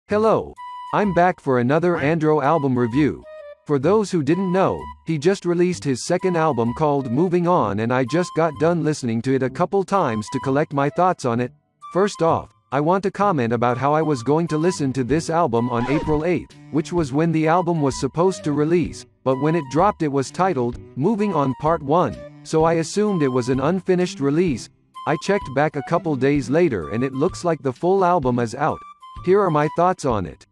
Hello. I'm back for another Andro album review. For those who didn't know, he just released his second album called Moving On, and I just got done listening to it a couple times to collect my thoughts on it. First off, I want to comment about how I was going to listen to this album on April 8th, which was when the album was supposed to release, but when it dropped it was titled, Moving On Part 1, so I assumed it was an unfinished release. I checked back a couple days later and it looks like the full album is out. Here are my thoughts on it.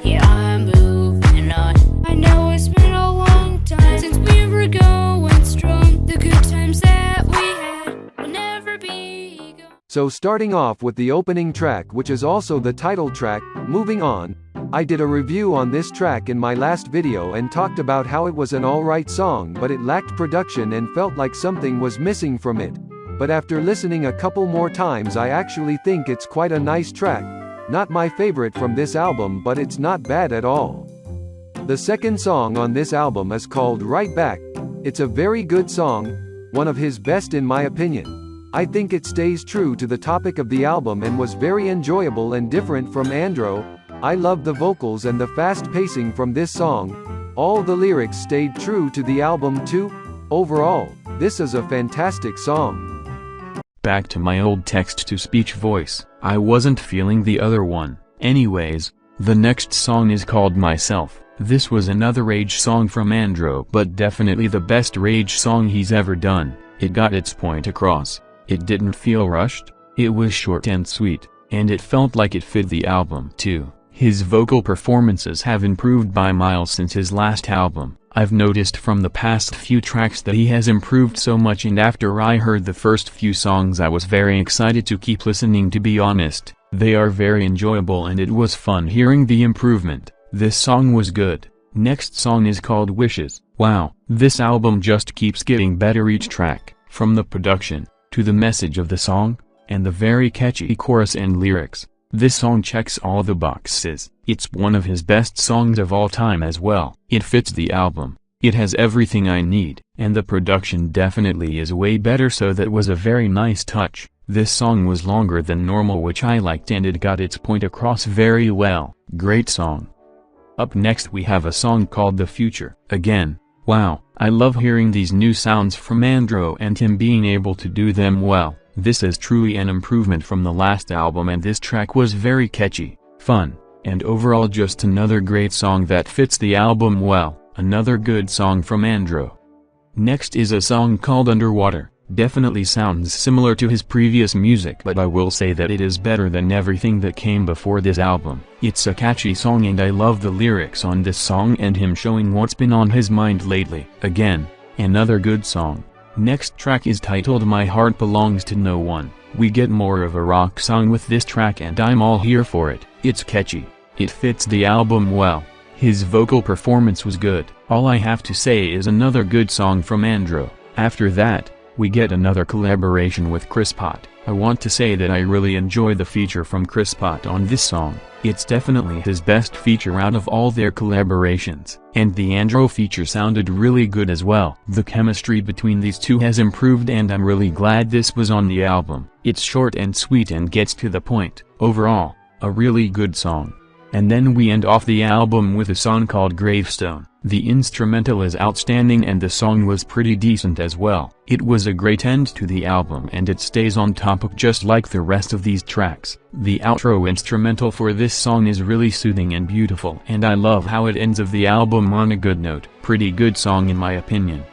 Yeah, I'm moving on. I know it's been a long time since we were going strong. The good times that we had will never be gone. So starting off with the opening track, which is also the title track, Moving On, I did a review on this track in my last video and talked about how it was an alright song, but it lacked production and felt like something was missing from it. But after listening a couple more times, I actually think it's quite a nice track. Not my favorite from this album, but it's not bad at all. The second song on this album is called Right Back. It's a very good song, one of his best in my opinion. I think it stays true to the topic of the album and was very enjoyable and different from Andro. I love the vocals and the fast pacing from this song. All the lyrics stayed true to the album too. Overall, this is a fantastic song. Back to my old text-to-speech voice. I wasn't feeling the other one. Anyways, the next song is called Myself. This was another rage song from Andro, but definitely the best rage song he's ever done. It got its point across. It didn't feel rushed. It was short and sweet, and it felt like it fit the album too. His vocal performances have improved by miles since his last album. I've noticed from the past few tracks that he has improved so much, and after I heard the first few songs I was very excited to keep listening. To be honest, they are very enjoyable and it was fun hearing the improvement. This song was good. Next song is called Wishes. Wow, this album just keeps getting better each track, from the production, to the message of the song, and the very catchy chorus and lyrics. This song checks all the boxes. It's one of his best songs of all time as well. It fits the album. It has everything I need, and the production definitely is way better, so that was a very nice touch. This song was longer than normal, which I liked, and it got its point across very well. Great song. Up next we have a song called The Future. Again, wow, I love hearing these new sounds from Andro and him being able to do them well. This is truly an improvement from the last album, and this track was very catchy, fun, and overall just another great song that fits the album well. Another good song from Andro. Next is a song called Underwater. Definitely sounds similar to his previous music, but I will say that it is better than everything that came before this album. It's a catchy song and I love the lyrics on this song and him showing what's been on his mind lately. Again, another good song. Next track is titled My Heart Belongs to No One. We get more of a rock song with this track and I'm all here for it. It's catchy. It fits the album well. His vocal performance was good. All I have to say is another good song from Andro. After that, we get another collaboration with Chris Pot. I want to say that I really enjoy the feature from Chris Pot on this song. It's definitely his best feature out of all their collaborations. And the Andro feature sounded really good as well. The chemistry between these two has improved and I'm really glad this was on the album. It's short and sweet and gets to the point. Overall, a really good song. And then we end off the album with a song called Gravestone. The instrumental is outstanding and the song was pretty decent as well. It was a great end to the album and it stays on topic just like the rest of these tracks. The outro instrumental for this song is really soothing and beautiful, and I love how it ends of the album on a good note. Pretty good song in my opinion.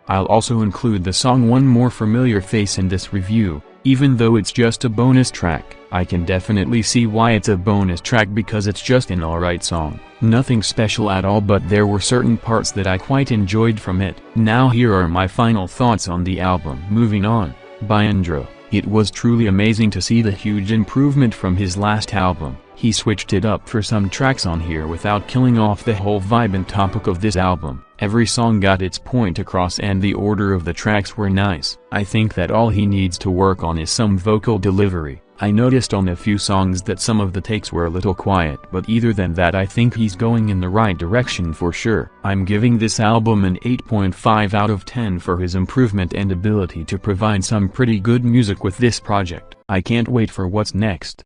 I'll also include the song One More Familiar Face in this review. Even though it's just a bonus track, I can definitely see why it's a bonus track because it's just an alright song. Nothing special at all, but there were certain parts that I quite enjoyed from it. Now here are my final thoughts on the album Moving On, by Andro. It was truly amazing to see the huge improvement from his last album. He switched it up for some tracks on here without killing off the whole vibe and topic of this album. Every song got its point across and the order of the tracks were nice. I think that all he needs to work on is some vocal delivery. I noticed on a few songs that some of the takes were a little quiet, but either than that I think he's going in the right direction for sure. I'm giving this album an 8.5 out of 10 for his improvement and ability to provide some pretty good music with this project. I can't wait for what's next.